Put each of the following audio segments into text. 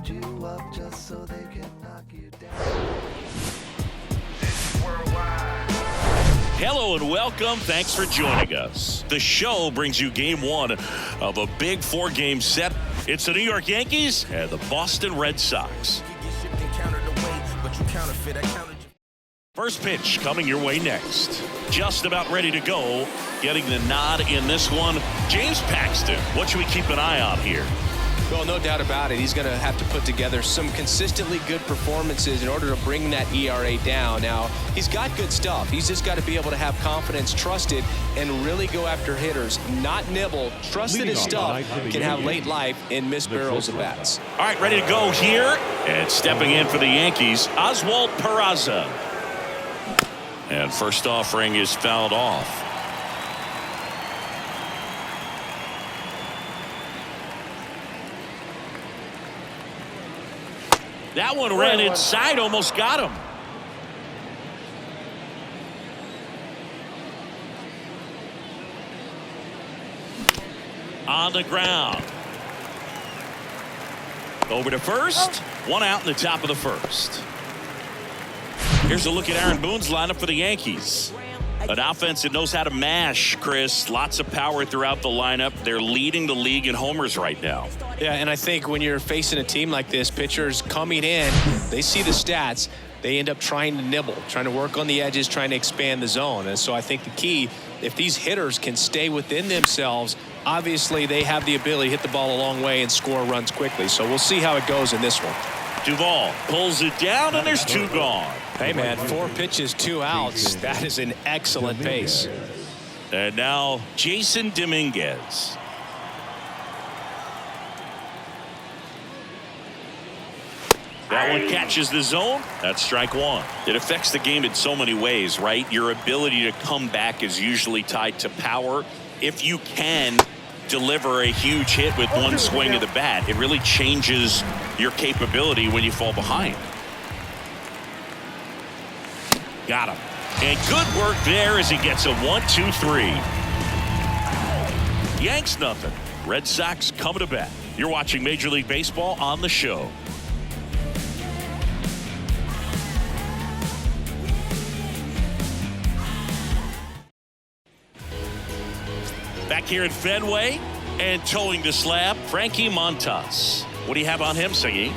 build you up just so they can knock you down. Hello and welcome. Thanks for joining us. The show brings you game one of a big 4-game set. It's the New York Yankees and the Boston Red Sox. First pitch coming your way next. Just about ready to go. Getting the nod in this one, James Paxton. What should we keep an eye on here? Well, no doubt about it. He's going to have to put together some consistently good performances in order to bring that ERA down. Now, he's got good stuff. He's just got to be able to have confidence, trust it, and really go after hitters. Not nibble. Trust that his stuff can have late life and miss barrels of bats. All right, ready to go here. And stepping in for the Yankees, Oswald Peraza. And first offering is fouled off. That one ran inside, almost got him. On the ground. Over to first. One out in the top of the first. Here's a look at Aaron Boone's lineup for the Yankees. An offense that knows how to mash, Chris. Lots of power throughout the lineup. They're leading the league in homers right now. Yeah, and I think when you're facing a team like this, pitchers coming in, they see the stats. They end up trying to nibble, trying to work on the edges, trying to expand the zone. And so I think the key, if these hitters can stay within themselves, obviously they have the ability to hit the ball a long way and score runs quickly. So we'll see how it goes in this one. Duvall pulls it down, and there's two gone. Hey, man, 4 pitches, 2 outs. That is an excellent pace. And now Jason Dominguez. That one catches the zone. That's strike one. It affects the game in so many ways, right? Your ability to come back is usually tied to power. If you can deliver a huge hit with one swing of the bat, it really changes your capability when you fall behind. Got him. And good work there as he gets a 1-2-3. Yanks nothing. Red Sox coming to bat. You're watching Major League Baseball on the show. Back here at Fenway and towing the slab, Frankie Montas. What do you have on him, Siggy?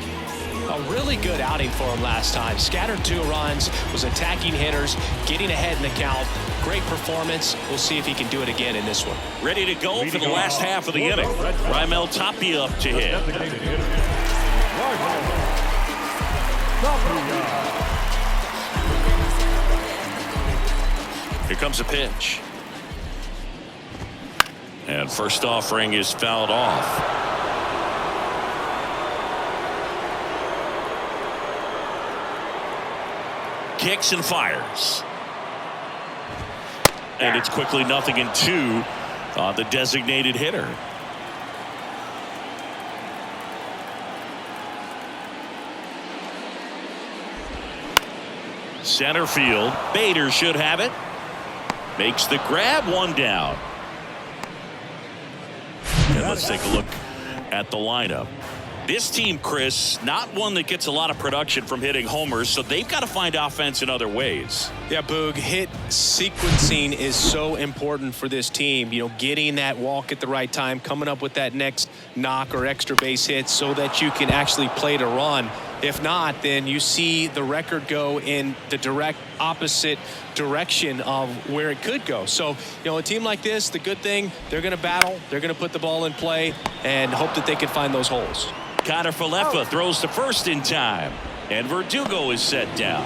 A really good outing for him last time. Scattered 2 runs, was attacking hitters, getting ahead in the count. Great performance. We'll see if he can do it again in this one. Ready to go for the last half of the inning. Raimel Tapia up to hit. Here comes a pitch. And first offering is fouled off. Kicks and fires. And it's quickly 0-2 on the designated hitter. Center field. Bader should have it. Makes the grab, 1 down. And let's take a look at the lineup. This team, Chris, not one that gets a lot of production from hitting homers, so they've got to find offense in other ways. Yeah, Boog, hit sequencing is so important for this team. You know, getting that walk at the right time, coming up with that next knock or extra base hit so that you can actually play to run. If not, then you see the record go in the direct opposite direction of where it could go. So, you know, a team like this, the good thing, they're going to battle, they're going to put the ball in play and hope that they can find those holes. Connor Falefa throws to first in time, and Verdugo is set down.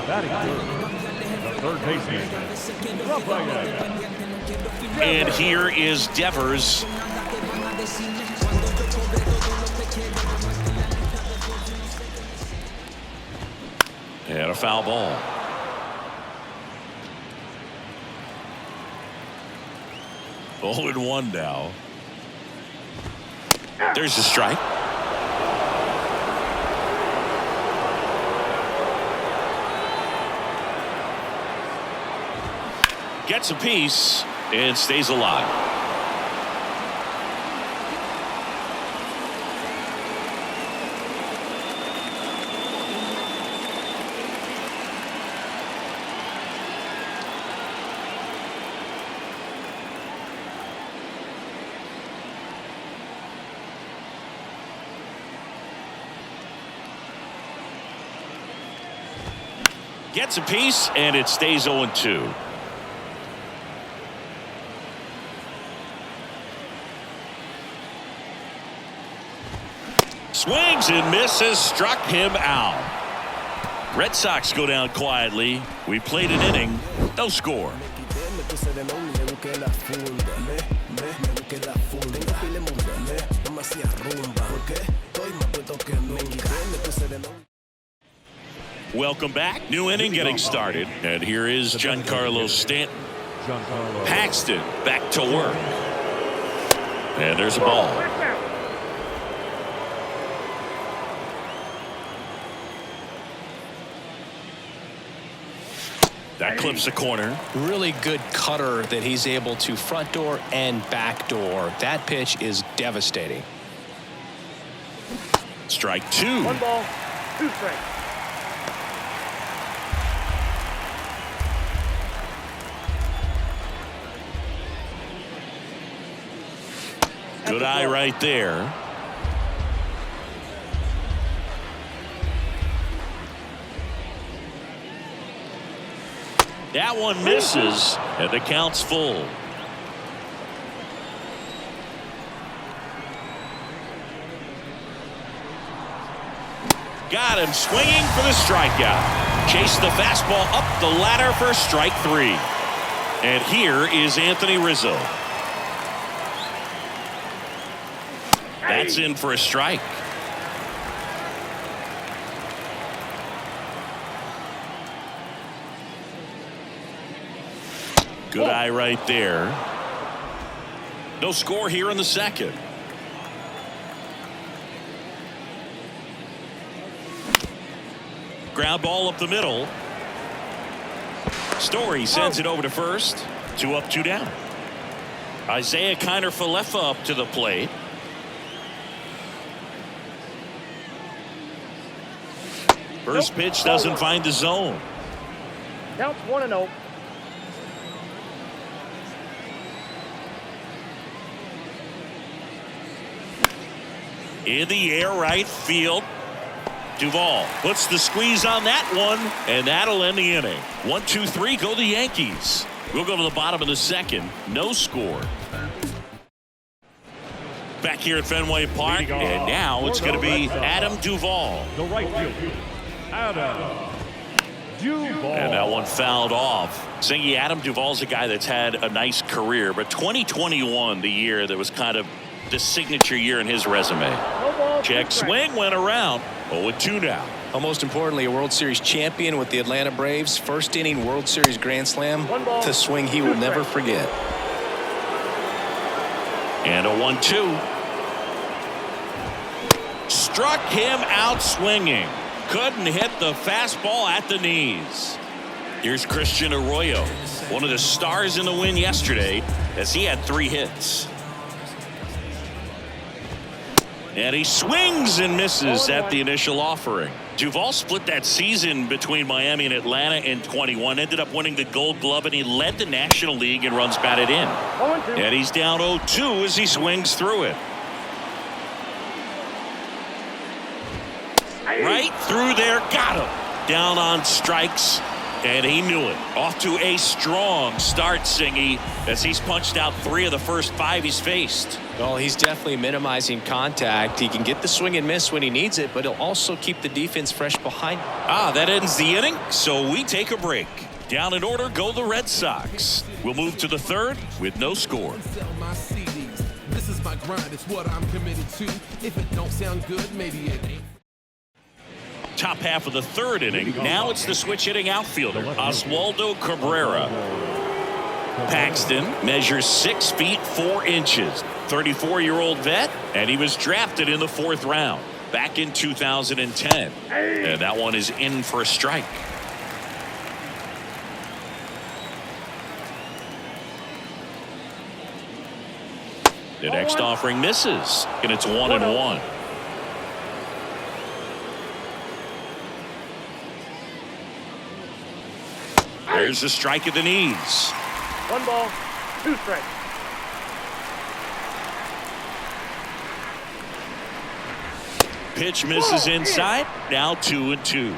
And here is Devers. And a foul ball. Oh, and 1 now. There's a strike. Gets a piece and stays alive. Gets a piece, and it stays 0-2. Swings and misses, struck him out. Red Sox go down quietly. We played an inning, no score. Welcome back. New inning getting started. And here is Giancarlo Stanton. Paxton back to work. And there's a ball. That clips the corner. Really good cutter that he's able to front door and back door. That pitch is devastating. Strike 2. 1 ball, 2 strikes. Good eye right there. That one misses, and the count's full. Got him swinging for the strikeout. Chased the fastball up the ladder for strike 3. And here is Anthony Rizzo. That's in for a strike. Good eye right there. No score here in the second. Ground ball up the middle. Story sends it over to first. 2 up, 2 down. Isaiah Kiner-Falefa up to the plate. First pitch doesn't find the zone. Counts 1-0. In the air, right field. Duvall puts the squeeze on that one, and that'll end the inning. 1, 2, 3, go the Yankees. We'll go to the bottom of the second. No score. Back here at Fenway Park, and now it's going to be Adam Duvall. The right field, Adam Duvall. And that one fouled off. Singy, Adam Duvall's a guy that's had a nice career, but 2021, the year that was kind of the signature year in his resume. Check swing went around. 0-2 now. Well, most importantly, a World Series champion with the Atlanta Braves. First inning World Series Grand Slam. The swing he will never forget. And a 1-2. Struck him out swinging. Couldn't hit the fastball at the knees. Here's Christian Arroyo, one of the stars in the win yesterday, as he had 3 hits. And he swings and misses at the initial offering. Duvall split that season between Miami and Atlanta in 21, ended up winning the Gold Glove, and he led the National League in runs batted in. And he's down 0-2 as he swings through it. Right through there, got him. Down on strikes, and he knew it. Off to a strong start, Singy, as he's punched out 3 of the first 5 he's faced. Well, he's definitely minimizing contact. He can get the swing and miss when he needs it, but he'll also keep the defense fresh behind. That ends the inning, so we take a break. Down in order go the Red Sox. We'll move to the third with no score. This is my grind, it's what I'm committed to. If it don't sound good, maybe it ain't. Top half of the third inning. Now it's the switch hitting outfielder, Oswaldo Cabrera. Paxton measures 6 feet 4 inches. 34-year-old vet, and he was drafted in the 4th round back in 2010. And that one is in for a strike. The next offering misses, and it's 1-1. There's a strike at the knees. 1 ball, 2 strikes. Pitch misses inside. Now 2-2.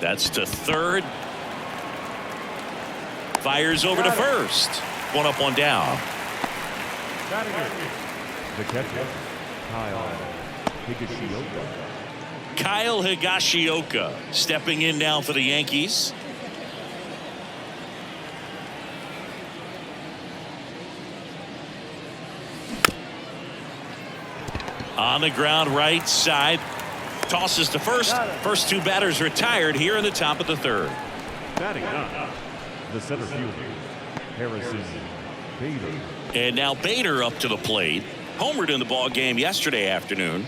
That's to third. Fires over to first. One up, one down. Batting it. The catcher, Kyle Higashioka. Kyle Higashioka stepping in now for the Yankees. On the ground, right side. Tosses to first. First two batters retired here in the top of the third. Batting up. The center fielder, Harrison Bader. And now Bader up to the plate. Homered in the ball game yesterday afternoon.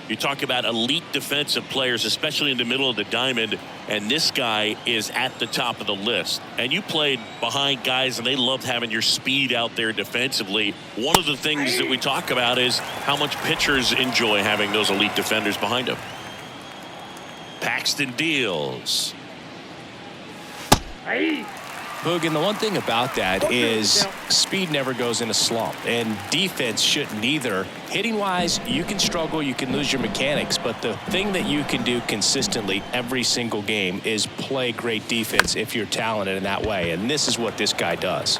You talk about elite defensive players, especially in the middle of the diamond, and this guy is at the top of the list. And you played behind guys, and they loved having your speed out there defensively. One of the things that we talk about is how much pitchers enjoy having those elite defenders behind them. Paxton deals. Boog, and the one thing about that is speed never goes in a slump, and defense shouldn't either. Hitting wise, you can struggle, you can lose your mechanics, but the thing that you can do consistently every single game is play great defense if you're talented in that way, and this is what this guy does.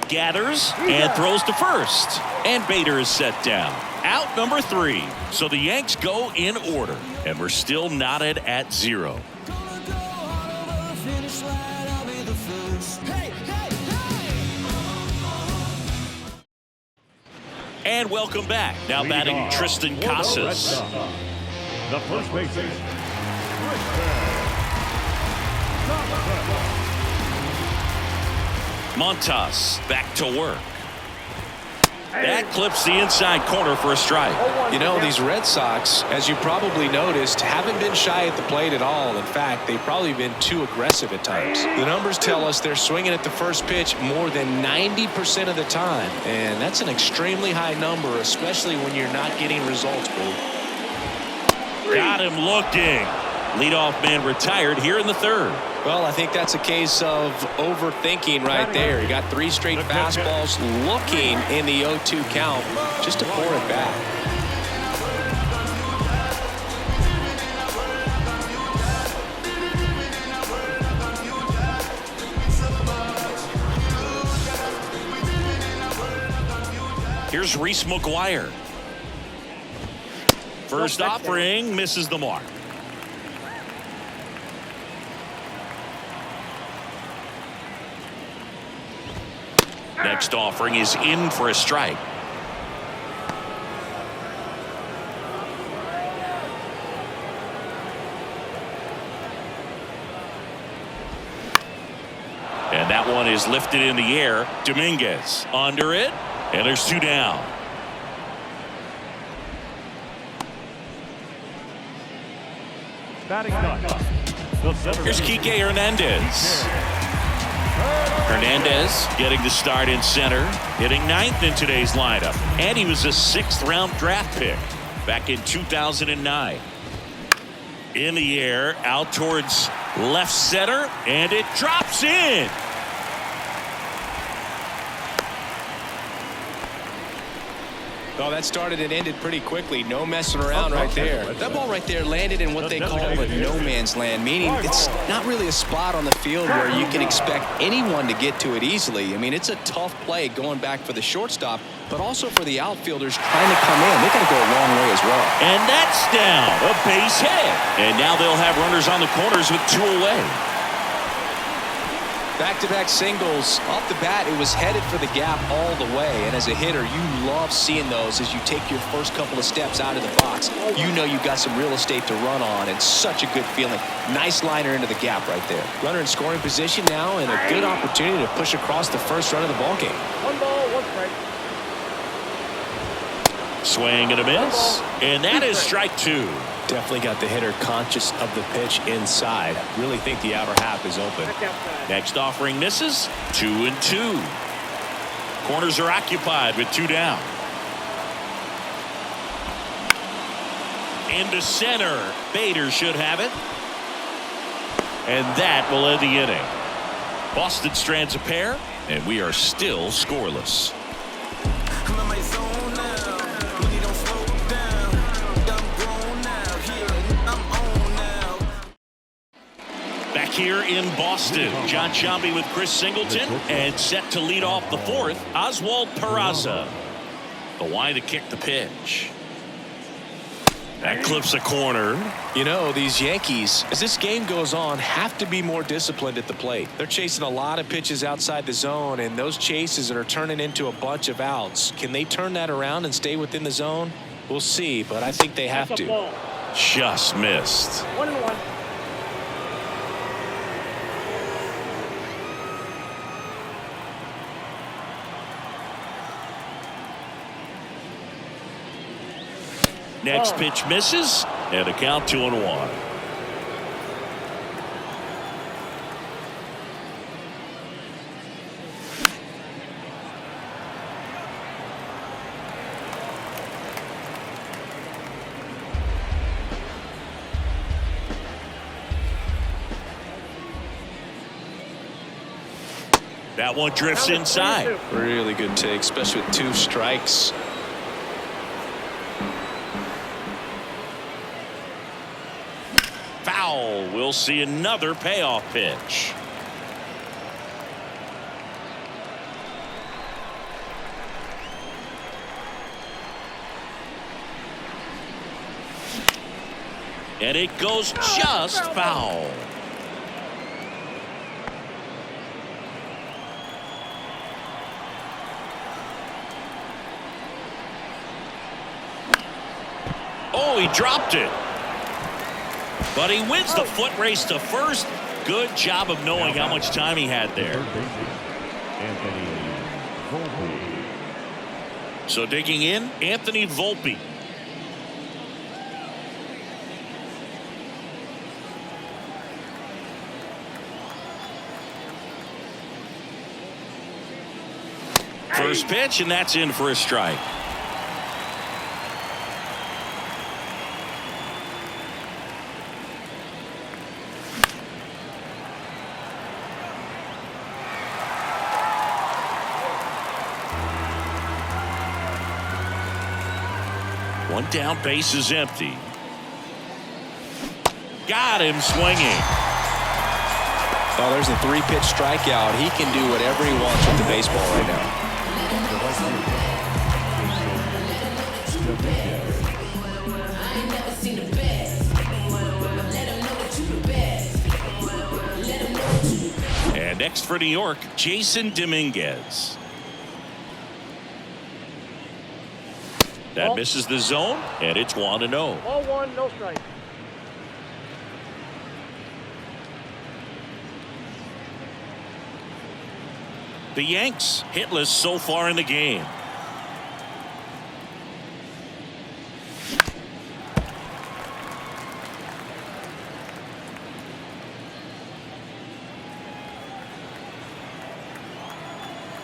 Gathers and throws to first, and Bader is set down. Out number 3. So the Yanks go in order, and we're still knotted at 0. And welcome back. Now batting Tristan Casas. The first baseman, Montas back to work. That clips the inside corner for a strike. You know, these Red Sox, as you probably noticed, haven't been shy at the plate at all. In fact, they've probably been too aggressive at times. The numbers tell us they're swinging at the first pitch more than 90% of the time, and that's an extremely high number, especially when you're not getting results, Boo. Got him looking. Leadoff man retired here in the third. Well, I think that's a case of overthinking right there. You got 3 straight fastballs looking in the 0-2 count just to pour it back. Here's Reese McGuire. First offering misses the mark. Next offering is in for a strike. And that one is lifted in the air. Dominguez under it, and there's 2 down. batting ninth. The center Here's fielder, Kike Hernandez. Hernandez getting the start in center, hitting 9th in today's lineup, and he was a 6th-round draft pick back in 2009. In the air, out towards left center, and it drops in. Oh, that started and ended pretty quickly. No messing around right there. That ball right there landed in what they call a no man's land, meaning it's not really a spot on the field where you can expect anyone to get to it easily. I mean, it's a tough play going back for the shortstop, but also for the outfielders trying to come in. They got to go a long way as well. And that's down, a base hit. And now they'll have runners on the corners with 2 away. Back-to-back singles. Off the bat, it was headed for the gap all the way. And as a hitter, you love seeing those as you take your first couple of steps out of the box. You know you've got some real estate to run on, and such a good feeling. Nice liner into the gap right there. Runner in scoring position now, and a good opportunity to push across the first run of the ball game. 1 ball, 1 strike. Swing and a miss. And that is strike 2. Definitely got the hitter conscious of the pitch inside. Really think the outer half is open. Next offering misses. 2-2. Corners are occupied with 2 down. Into center. Bader should have it. And that will end the inning. Boston strands a pair, and we are still scoreless. Back here in Boston, John Sciambi with Chris Singleton, and set to lead off the fourth, Oswald Peraza. The Y to kick the pitch. That clips a corner. You know, these Yankees, as this game goes on, have to be more disciplined at the plate. They're chasing a lot of pitches outside the zone, and those chases are turning into a bunch of outs. Can they turn that around and stay within the zone? We'll see, but I think they have That's a to. ball. Just missed. 1-1. Next pitch misses, and a count 2-1. That one drifts Down to inside. 3-2. Really good take, especially with 2 strikes. Foul. We'll see another payoff pitch. And it goes just foul. Oh, he dropped it. But he wins the foot race to first. Good job of knowing how much time he had there. Third baseman, Anthony Volpe. So digging in, Anthony Volpe. First pitch, and that's in for a strike. One down, base is empty. Got him swinging. Oh, there's a 3-pitch strikeout. He can do whatever he wants with the baseball right now. And next for New York, Jason Dominguez. That Ball. misses the zone, and it's 1-0. Ball 1, no strike. The Yanks hitless so far in the game.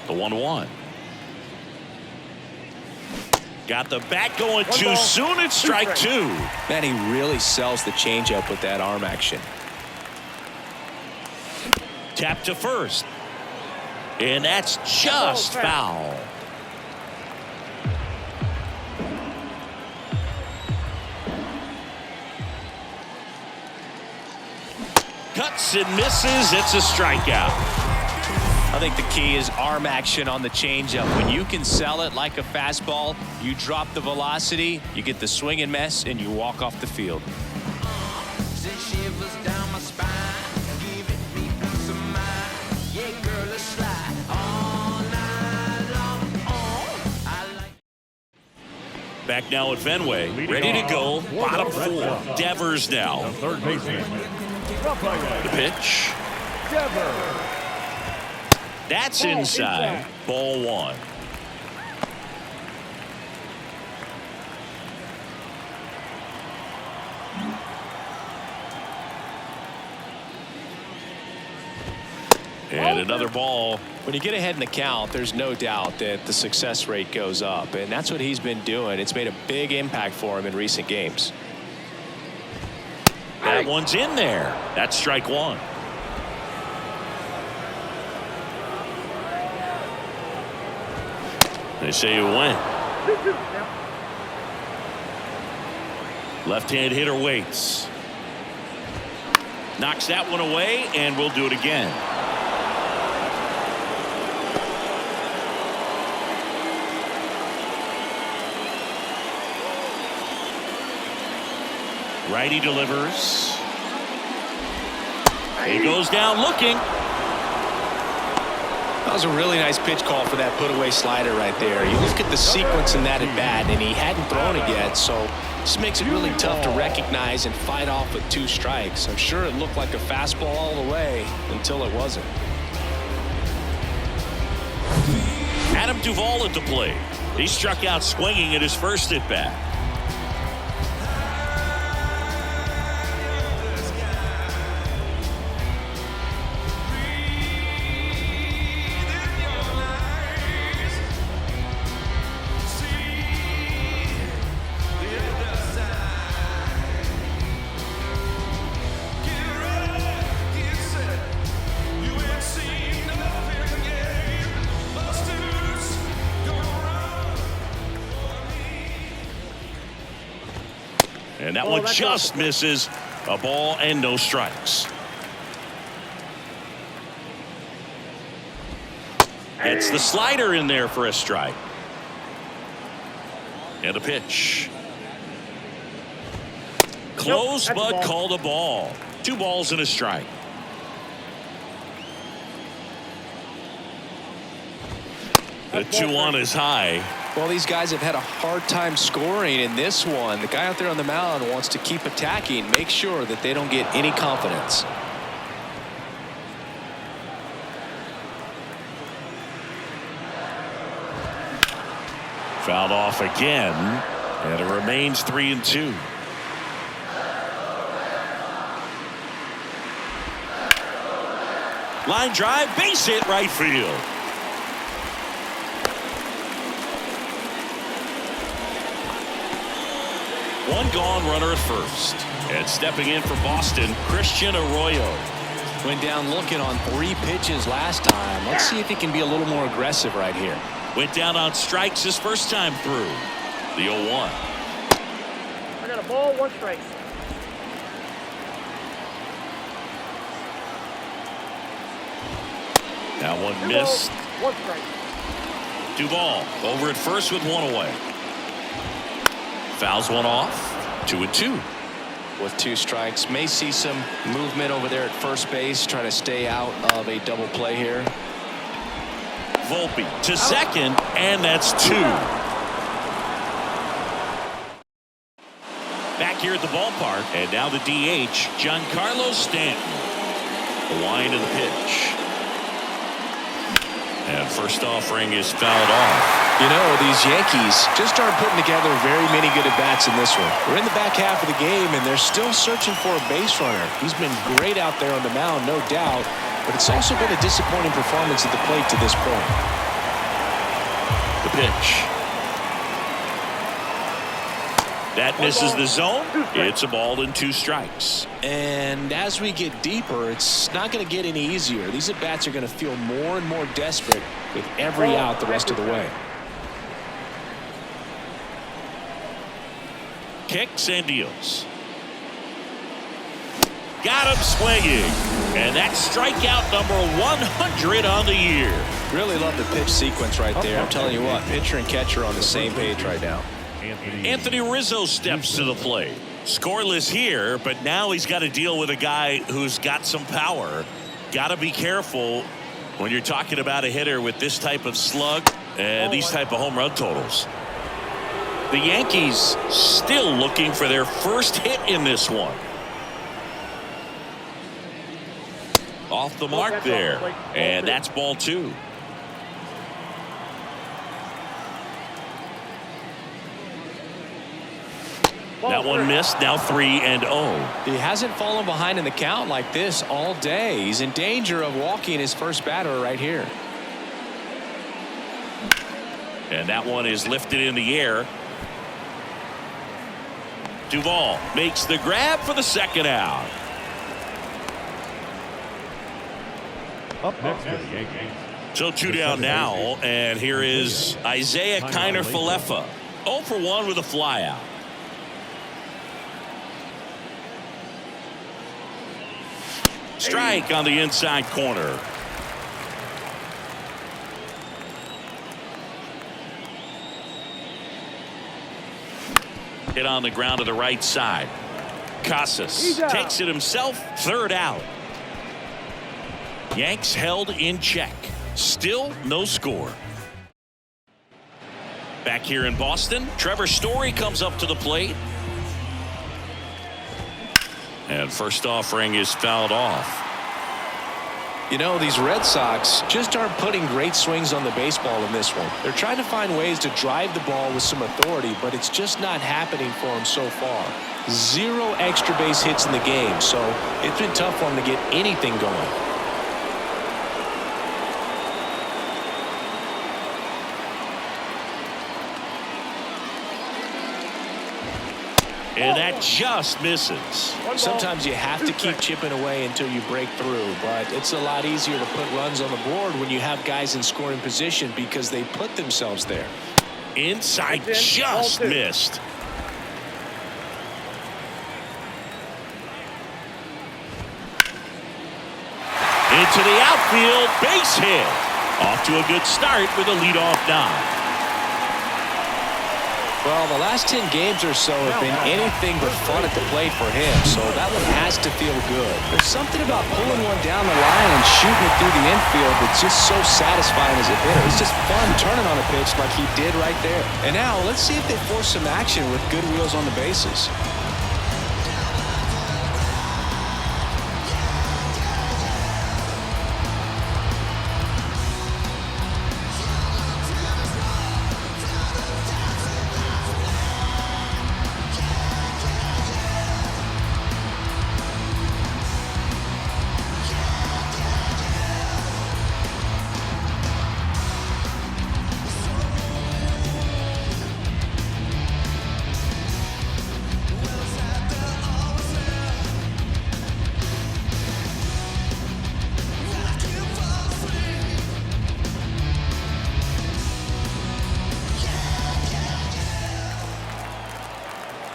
The 1-1. Got the bat going One too ball, soon. It's two strike strikes. 2. Man, he really sells the changeup with that arm action. Tap to first. And that's just Oh, foul. Cuts and misses. It's a strikeout. I think the key is arm action on the changeup. When you can sell it like a fastball, you drop the velocity, you get the swing and miss, and you walk off the field. Back now at Fenway, ready to go. Bottom 4. Devers now. Third baseman, The Rafael pitch. Devers. That's Ball inside. inside. Ball 1. And another ball. When you get ahead in the count, there's no doubt that the success rate goes up, and that's what he's been doing. It's made a big impact for him in recent games. That one's in there. That's strike 1. They say you win. 2-2 now. Left-hand hitter waits. Knocks that one away, and we'll do it again. Righty delivers. He goes down looking. That was a really nice pitch call for that put-away slider right there. You look at the sequence in that at bat, and he hadn't thrown it yet, so this makes it really tough to recognize and fight off with 2 strikes. I'm sure it looked like a fastball all the way until it wasn't. Adam Duvall at the plate. He struck out swinging at his first at-bat. And that one just misses. A ball and no strikes. It's the slider in there for a strike. And a pitch. Close, but called a ball. 2 balls and a strike. The 2-1 is high. Well, these guys have had a hard time scoring in this one. The guy out there on the mound wants to keep attacking, make sure that they don't get any confidence. Fouled off again, and it remains 3-2. Line drive, base hit, right field. One gone, runner at first. And stepping in for Boston, Christian Arroyo. Went down looking on 3 pitches last time. Let's see if he can be a little more aggressive right here. Went down on strikes his first time through. The 0-1. I got a ball, 1 strike. That one 2 missed. balls, 1 strike. Duvall over at first with 1 away. Fouls one off. 2-2. With 2 strikes, may see some movement over there at first base, trying to stay out of a double play here. Volpe to second, and that's 2. Back here at the ballpark, and now the DH, Giancarlo Stanton. The line of the pitch. And first offering is fouled off. You know, these Yankees just aren't putting together very many good at-bats in this one. We're in the back half of the game, and they're still searching for a base runner. He's been great out there on the mound, no doubt, but it's also been a disappointing performance at the plate to this point. The pitch. That misses the zone. It's a ball and 2 strikes. And as we get deeper, it's not going to get any easier. These at-bats are going to feel more and more desperate with every out the rest of the way. Kicks and deals. Got him swinging. And that's strikeout number 100 on the year. Really love the pitch sequence right there. I'm telling you what, pitcher and catcher on the same page right now. Anthony Rizzo steps to the plate. Scoreless here, but now he's got to deal with a guy who's got some power. Got to be careful when you're talking about a hitter with this type of slug and these type of home run totals. The Yankees still looking for their first hit in this one. Off the mark there, and that's ball 2. That one missed. Now 3-0. He hasn't fallen behind in the count like this all day. He's in danger of walking his first batter right here. And that one is lifted in the air. Duvall makes the grab for the second out. Up next for the Yankees. So 2 down now, and here is Isaiah Kiner-Falefa. 0 for 1 with a flyout. Strike on the inside corner. Hit on the ground to the right side. Casas takes it himself. Third out. Yanks held in check. Still no score. Back here in Boston, Trevor Story comes up to the plate. And first offering is fouled off. You know, these Red Sox just aren't putting great swings on the baseball in this one. They're trying to find ways to drive the ball with some authority, but it's just not happening for them so far. 0 extra base hits in the game, so it's been tough for them to get anything going. And that just misses. Sometimes you have to keep chipping away until you break through, but it's a lot easier to put runs on the board when you have guys in scoring position because they put themselves there. Inside just missed. Into the outfield, base hit. Off to a good start with a leadoff knock. Well, the last 10 games or so have been anything but fun at the plate for him, so that one has to feel good. There's something about pulling one down the line and shooting it through the infield that's just so satisfying as a hitter. It's just fun turning on a pitch like he did right there. And now, let's see if they force some action with good wheels on the bases.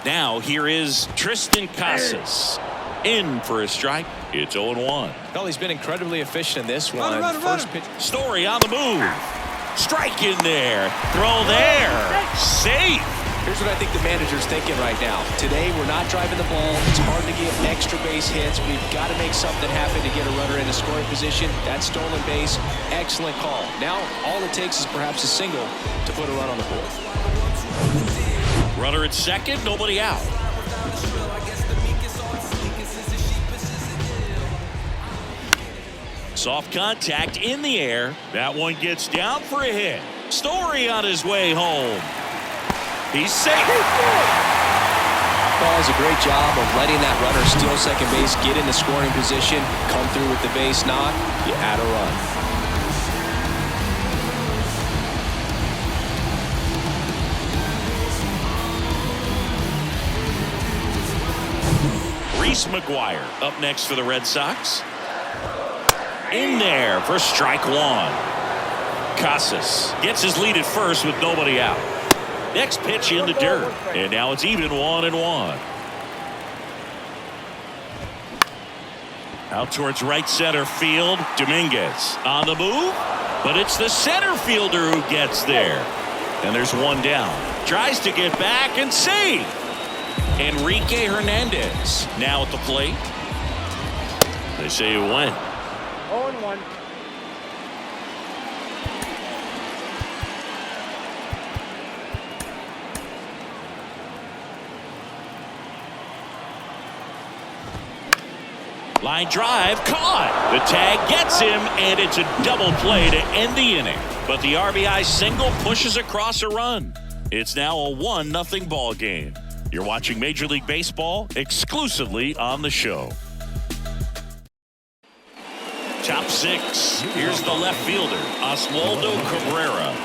Now here is Tristan Casas. In for a strike. It's 0-1. Well, he's been incredibly efficient in this one. First pitch. Story on the move. Strike in there. Throw there. Safe. Here's what I think the manager's thinking right now. Today, we're not driving the ball. It's hard to get extra base hits. We've got to make something happen to get a runner in a scoring position. That stolen base, excellent call. Now, all it takes is perhaps a single to put a run on the board. Runner at second, nobody out. Soft contact in the air. That one gets down for a hit. Story on his way home. He's safe. Paul does a great job of letting that runner steal second base, get in the scoring position, come through with the base knock. You add a run. Reese McGuire up next for the Red Sox. In there for strike one. Casas gets his lead at first with nobody out. Next pitch in the dirt. And now it's even 1-1. Out towards right center field. Dominguez on the move. But it's the center fielder who gets there. And there's one down. Tries to get back and save. Enrique Hernandez now at the plate. They say it went. 0-1. Line drive caught. The tag gets him, and it's a double play to end the inning. But the RBI single pushes across a run. It's now a 1-0 ball game. You're watching Major League Baseball exclusively on the show. Top six. Here's the left fielder, Oswaldo Cabrera.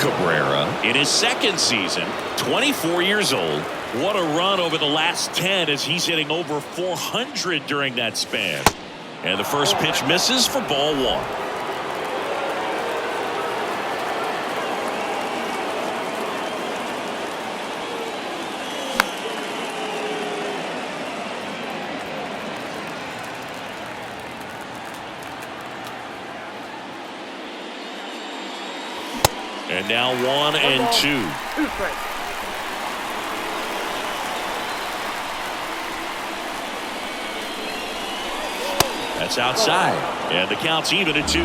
Cabrera, in his second season, 24 years old. What a run over the last 10 as he's hitting over 400 during that span. And the first pitch misses for ball one. And now 1 One and ball, 2. 2 strikes. That's outside. And the count's even at 2.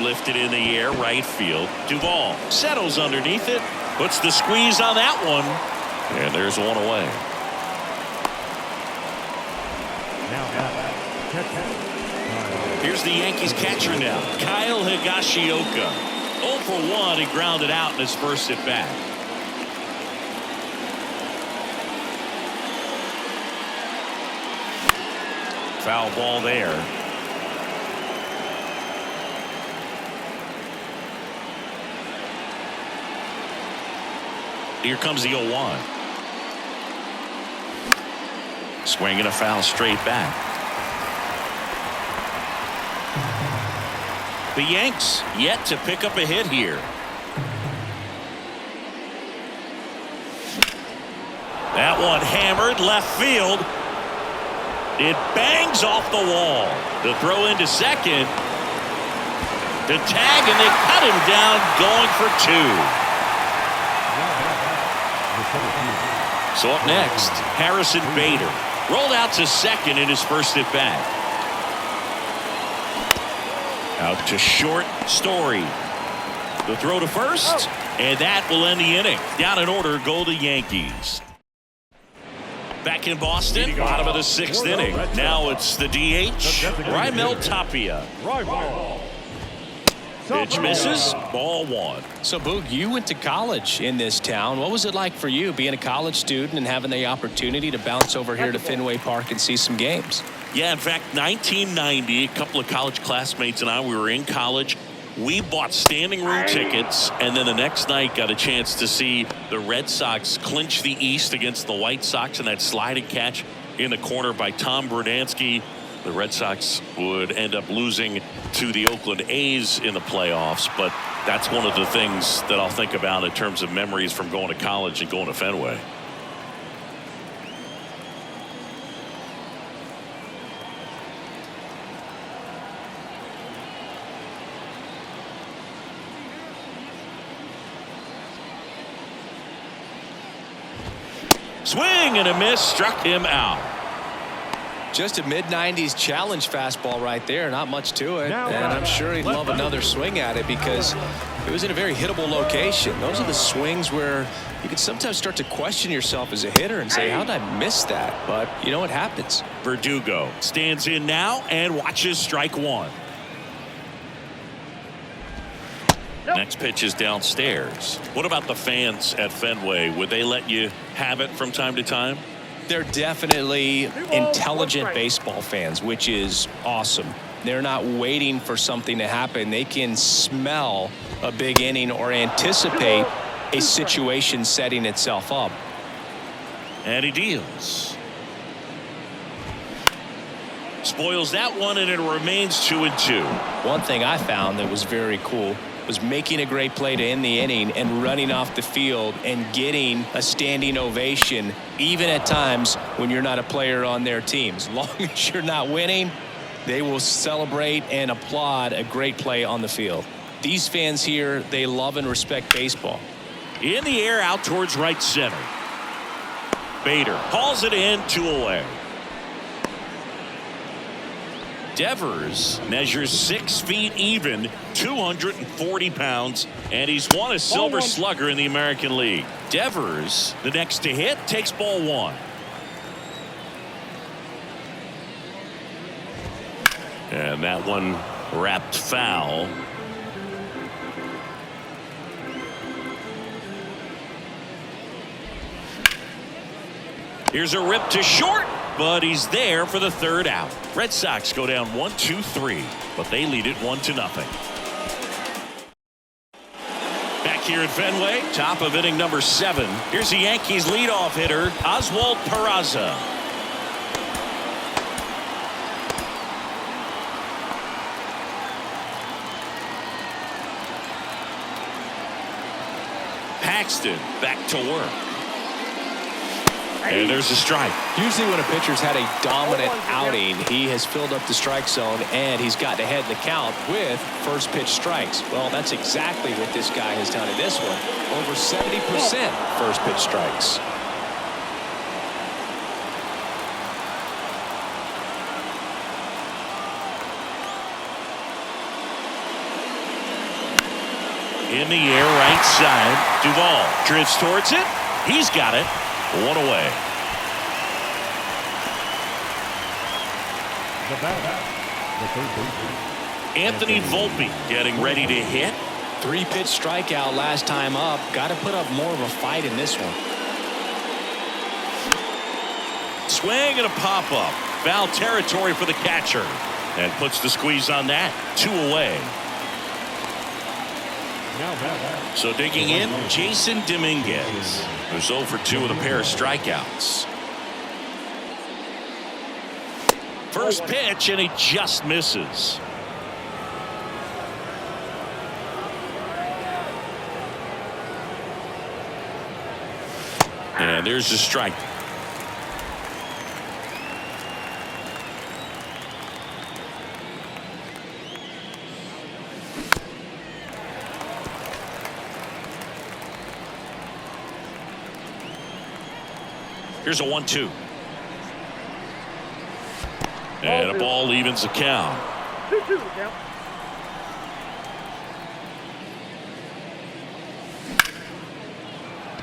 Lifted in the air, right field. Duvall settles underneath it. Puts the squeeze on that one. And there's 1 away. Here's the Yankees catcher now, Kyle Higashioka. 0 for 1. He grounded out in his first at bat. Foul ball there. Here comes the 0-1. Swinging a foul straight back. The Yanks yet to pick up a hit here. That one hammered left field. It bangs off the wall. The throw into second. The tag, and they cut him down going for 2. So up next, Harrison Bader rolled out to second in his first at bat. Out to short, Story. The throw to first, and that will end the inning. Down in order go the Yankees. Back in Boston, bottom of the 6th inning. Now it's the DH, Raimel Tapia. Pitch misses, ball 1. So, Boog, you went to college in this town. What was it like for you being a college student and having the opportunity to bounce over here to Fenway Park and see some games? Yeah, in fact, 1990, a couple of college classmates and I, we were in college. We bought standing room tickets, and then the next night got a chance to see the Red Sox clinch the East against the White Sox in that sliding catch in the corner by Tom Brunansky. The Red Sox would end up losing to the Oakland A's in the playoffs, but that's one of the things that I'll think about in terms of memories from going to college and going to Fenway. Swing and a miss, struck him out. Just a mid-90s challenge fastball right there. Not much to it. And I'm sure he'd love another swing at it because it was in a very hittable location. Those are the swings where you can sometimes start to question yourself as a hitter and say, how did I miss that? But, you know, it happens. Verdugo stands in now and watches strike 1. Next pitch is downstairs. What about the fans at Fenway? Would they let you have it from time to time? They're definitely intelligent baseball fans, which is awesome. They're not waiting for something to happen. They can smell a big inning or anticipate a situation setting itself up. And he deals. Spoils that one, and it remains 2-2. One thing I found that was very cool was making a great play to end the inning and running off the field and getting a standing ovation, even at times when you're not a player on their team. As long as you're not winning, they will celebrate and applaud a great play on the field. These fans here, they love and respect baseball. In the air, out towards right center. Bader hauls it in, 2 away. Devers measures 6 feet even, 240 pounds, and he's won a Silver Slugger in the American League. Devers, the next to hit, takes ball 1. And that one wrapped foul. Here's a rip to short, but he's there for the 3rd out. Red Sox go down 1-2-3, but they lead it 1-0. Back here at Fenway, top of inning number 7. Here's the Yankees leadoff hitter, Oswald Peraza. Paxton back to work. And there's a strike. Usually when a pitcher's had a dominant outing, he has filled up the strike zone and he's gotten ahead in the count with first pitch strikes. Well, that's exactly what this guy has done in this one. Over 70% first pitch strikes. In the air, right side. Duvall drifts towards it. He's got it. One away. The batter, the third baseman, Anthony Volpe getting ready to hit. 3-pitch strikeout last time up. Got to put up more of a fight in this one. Swing and a pop-up. Foul territory for the catcher. And puts the squeeze on that. 2 away. now batter, So digging in, Jason Dominguez, who's 0 for 2 with a pair of strikeouts. First pitch, and he just misses. And there's the strike. Here's a 1-2. And a ball evens the count. 2-2 the count.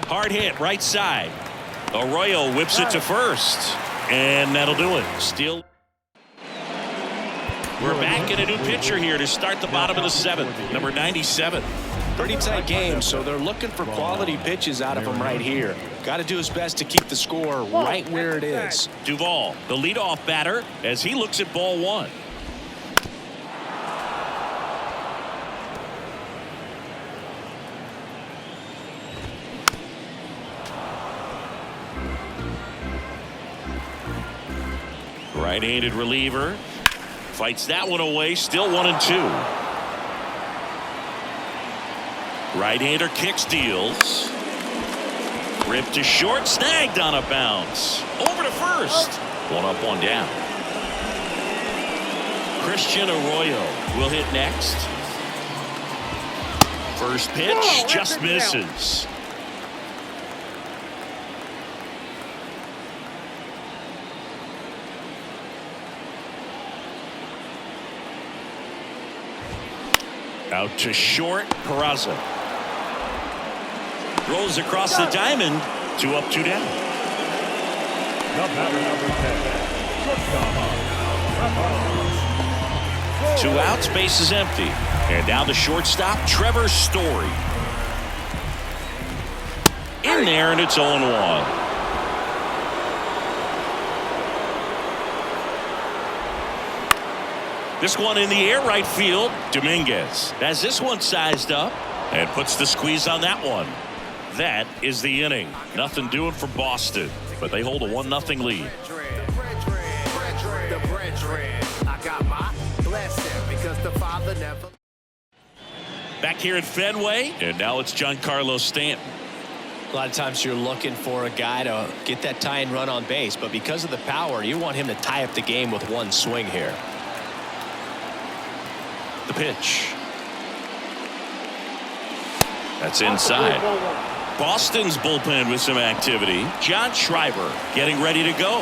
Hard hit, right side. Arroyo whips it to first. And that'll do it. Still. We're back in a new pitcher here to start the bottom of the 7th. Number 97. Pretty tight game, so they're looking for quality pitches out of him right here. Got to do his best to keep the score right where it is. Duvall, the leadoff batter, as he looks at ball 1. Right-handed reliever. Fights that one away. Still 1-2. Right-hander kick steals. Ripped to short. Snagged on a bounce. Over to first. 1 up, 1 down. Christian Arroyo will hit next. First pitch just misses. Out to short. Peraza rolls across the diamond. 2 up, 2 down. the batter number 10, shortstop, 2 outs, base is empty. And now the shortstop, Trevor Story. In there, and it's 0-1. This one in the air, right field. Dominguez has this one sized up and puts the squeeze on that one. That is the inning. Nothing doing for Boston, but they hold a 1-0 lead. Back here at Fenway, and now it's Giancarlo Stanton. A lot of times you're looking for a guy to get that tying run on base, but because of the power, you want him to tie up the game with one swing here. The pitch. That's inside. Boston's bullpen with some activity. John Schreiber getting ready to go.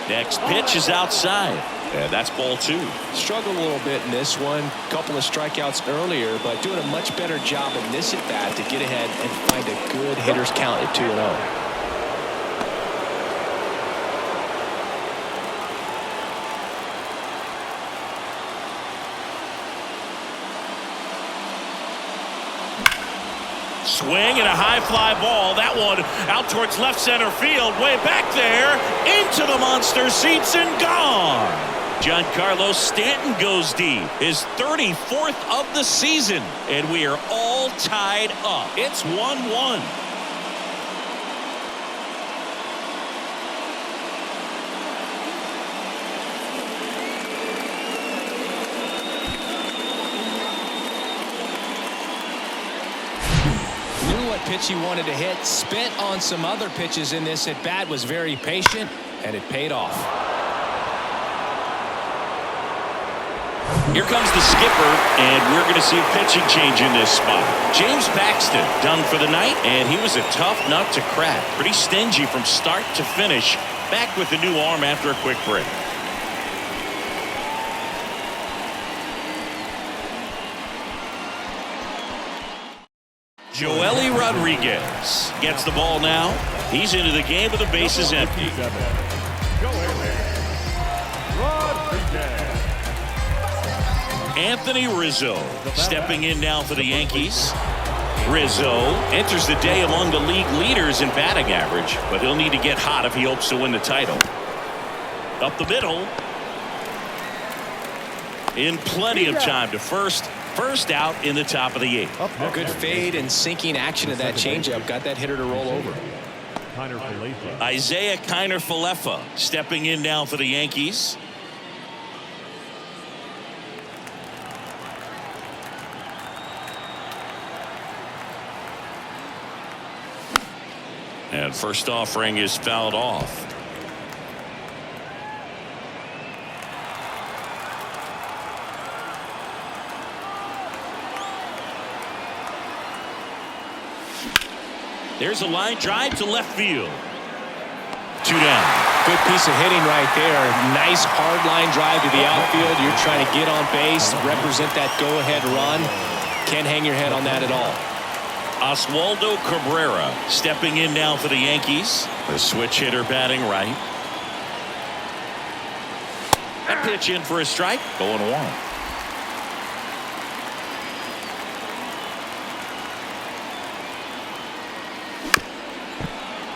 Next pitch is outside. And that's ball 2. Struggled a little bit in this one. Couple of strikeouts earlier, but doing a much better job in this at bat to get ahead and find a good hitter's count at 2-0. Swing and a high fly ball. That one out towards left center field. Way back there. Into the monster seats and gone. Giancarlo Stanton goes deep. His 34th of the season. And we are all tied up. It's 1-1. pitch he wanted to hit. Spent on some other pitches in this at bat. Was very patient, and it paid off. Here comes the skipper, and we're going to see a pitching change in this spot. James Paxton done for the night, and he was a tough nut to crack. Pretty stingy from start to finish. Back with the new arm after a quick break. Joely Rodriguez gets the ball now. He's into the game with the bases empty. Anthony Rizzo stepping in now for the Yankees. Rizzo enters the day among the league leaders in batting average, but he'll need to get hot if he hopes to win the title. Up the middle. In plenty of time to first out in the top of the eighth. Good fade and sinking action of that changeup. Got that hitter to roll over. Isaiah Kiner-Falefa stepping in now for the Yankees. And first offering is fouled off. There's a line drive to left field. 2 down. Good piece of hitting right there. Nice hard line drive to the outfield. You're trying to get on base, represent that go-ahead run. Can't hang your head on that at all. Oswaldo Cabrera stepping in now for the Yankees. The switch hitter batting right. That pitch in for a strike. 0-1.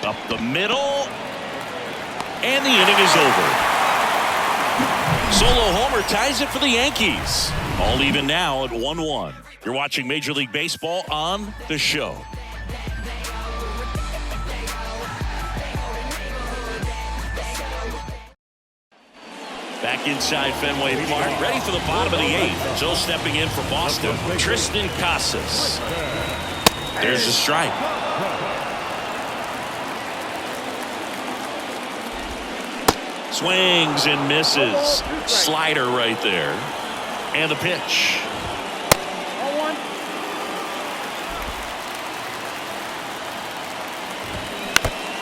Up the middle. And the inning is over. Solo homer ties it for the Yankees. All even now at 1-1. You're watching Major League Baseball on The Show. Back inside Fenway Park, ready for the bottom of the eighth. So stepping in for Boston, Tristan Casas. There's a strike. Swings and misses. Slider right there. And the pitch.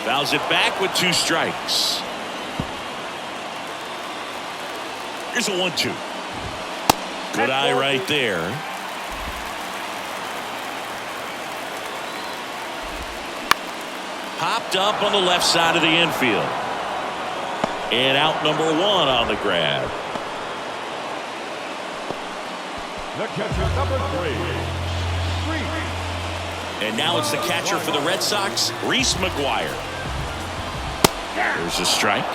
Fouls it back with 2 strikes. Here's a 1-2. Good eye right there. Popped up on the left side of the infield. And out number 1 on the grab. The catcher, number 3. And now it's the catcher for the Red Sox, Reese McGuire. There's a strike.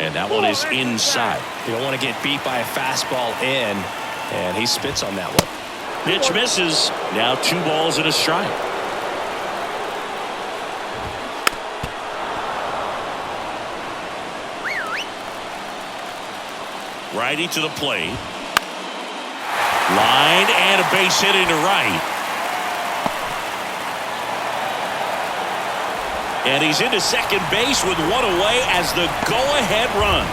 And that one is inside. You don't want to get beat by a fastball in, and he spits on that one. Pitch misses. Now 2 balls and a strike. Righty to the plate. Line and a base hit into right. And he's into second base with 1 away as the go-ahead run.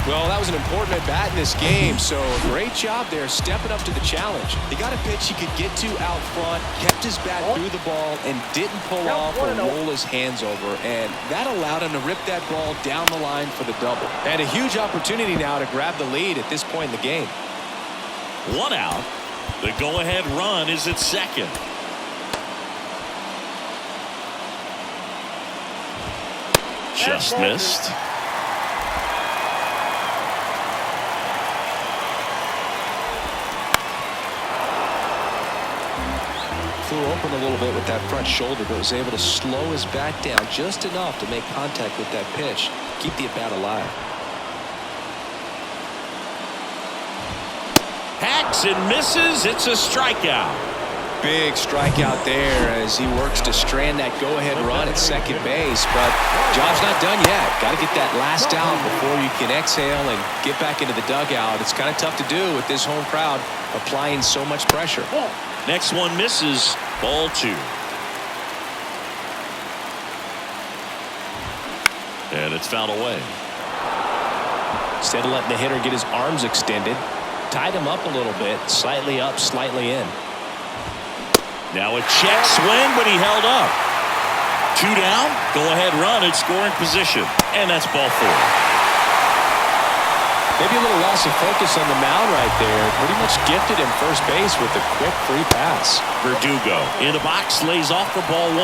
Well, that was an important at-bat in this game, so great job there stepping up to the challenge. He got a pitch he could get to out front, kept his bat through the ball, and didn't pull off or roll his hands over, and that allowed him to rip that ball down the line for the double. And a huge opportunity now to grab the lead at this point in the game. 1 out. The go-ahead run is at second. Just missed. Flew open a little bit with that front shoulder, but was able to slow his bat down just enough to make contact with that pitch, keep the at-bat alive. Hacks and misses. It's a strikeout. big strikeout there as he works to strand that go-ahead run at second base. But job's not done yet. Got to get that last out before you can exhale and get back into the dugout. It's kind of tough to do with this home crowd applying so much pressure. Next one misses. Ball 2. And it's fouled away. Instead of letting the hitter get his arms extended, tied him up a little bit, slightly up, slightly in. Now a check swing, but he held up. 2 down, go ahead run in scoring position. And that's ball 4. Maybe a little loss of focus on the mound right there. Pretty much gifted him first base with a quick free pass. Verdugo in the box, lays off for ball 1.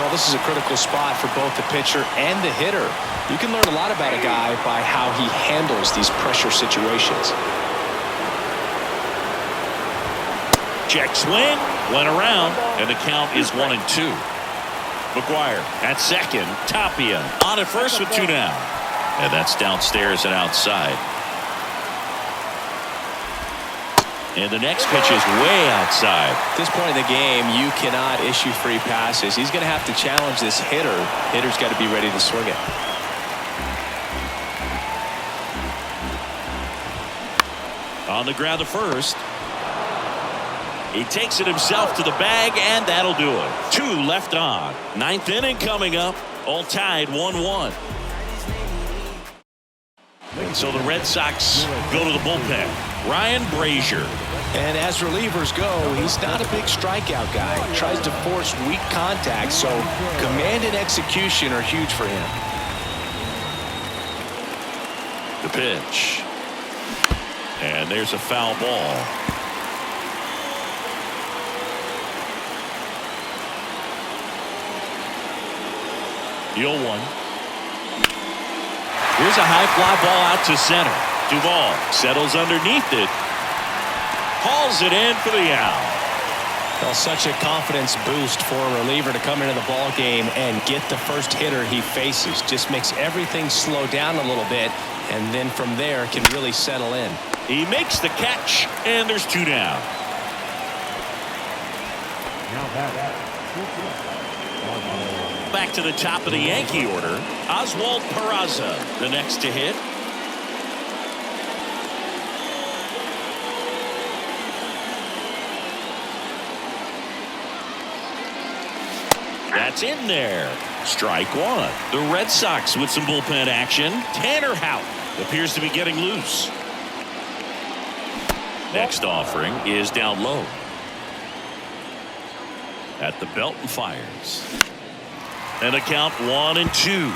Well, this is a critical spot for both the pitcher and the hitter. You can learn a lot about a guy by how he handles these pressure situations. Check swing, went around, and the count is 1-2. McGuire at second. Tapia on at first with 2 down. And that's downstairs and outside. And the next pitch is way outside. At this point in the game, you cannot issue free passes. He's going to have to challenge this hitter. Hitter's got to be ready to swing it. On the ground to first. He takes it himself to the bag, and that'll do it. 2 left on. 9th inning coming up. All tied 1-1. And so the Red Sox go to the bullpen. Ryan Brazier. And as relievers go, he's not a big strikeout guy. He tries to force weak contact, so command and execution are huge for him. The pitch. And there's a foul ball. The 0-1. Here's a high fly ball out to center. Duvall settles underneath it. Hauls it in for the out. Well, such a confidence boost for a reliever to come into the ball game and get the first hitter he faces. Just makes everything slow down a little bit, and then from there can really settle in. He makes the catch, and there's 2 down. Back to the top of the Yankee order. Oswald Peraza, the next to hit. That's in there. Strike 1. The Red Sox with some bullpen action. Tanner Houck appears to be getting loose. Next offering is down low. At the belt and fires. And a count 1-2.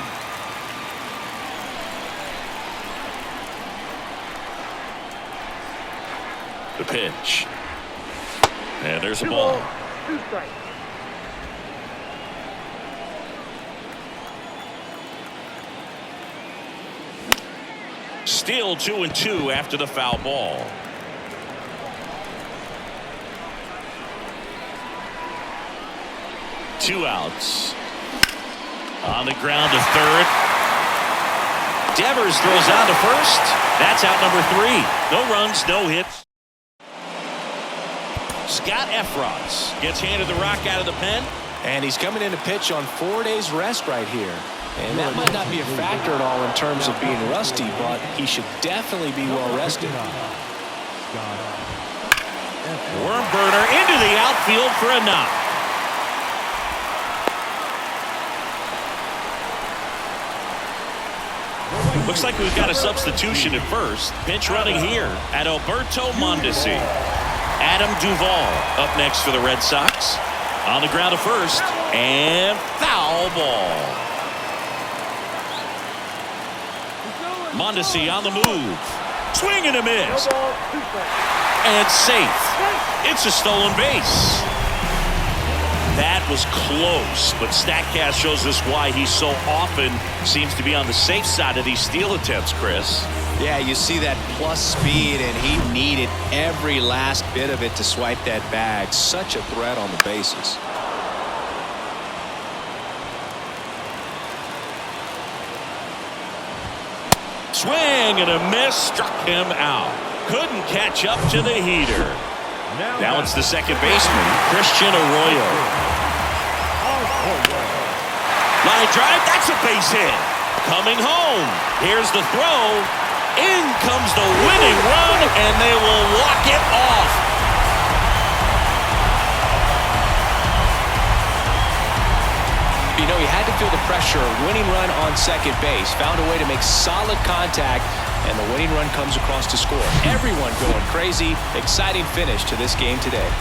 The pitch. And there's a ball. 2 strikes. Still 2-2 after the foul ball. Two outs. On the ground to third. Devers throws out to first. That's out number 3. No runs, no hits. Scott Efros gets handed the rock out of the pen. And he's coming in to pitch on 4 days rest right here. And that might not be a factor at all in terms of being rusty, but he should definitely be well rested. Worm burner into the outfield for a knock. Looks like we've got a substitution at first. Pinch running here at Alberto Mondesi. Adam Duvall up next for the Red Sox. On the ground to first. And foul ball. Mondesi on the move. Swing and a miss. And safe. It's a stolen base. That was close, but StatCast shows us why he so often seems to be on the safe side of these steal attempts, Chris. Yeah, you see that plus speed, and he needed every last bit of it to swipe that bag. Such a threat on the bases. Swing and a miss, struck him out. Couldn't catch up to the heater. Now it's the second baseman, Christian Arroyo. Line drive, that's a base hit. Coming home. Here's the throw. In comes the winning run, and they will walk it off. You know, he had to feel the pressure. Winning run on second base. Found a way to make solid contact, and the winning run comes across to score. Everyone going crazy. Exciting finish to this game today.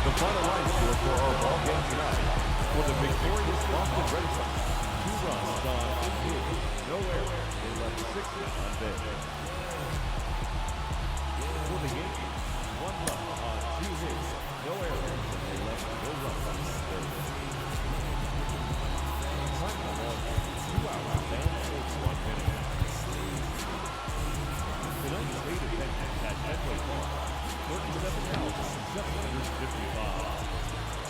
The final line score for our ball game tonight. For the victorious Boston Red Sox, 2 runs on 8 hits, no errors. They left 6 on base. For the Yankees, 1 run on 2 hits, no errors. They left no runs on base. Final ball game, 2 hours and 41 minutes. Tonight's state attendance at Fenway Park, 37,755.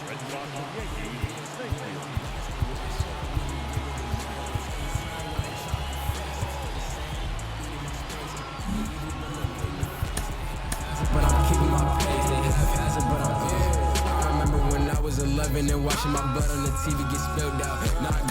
Red Sox and Yankees, thank you. But I'm keeping my pace, they haphazard, but I'm I remember when I was 11 and watching my blood on the TV get spilled out. Now I got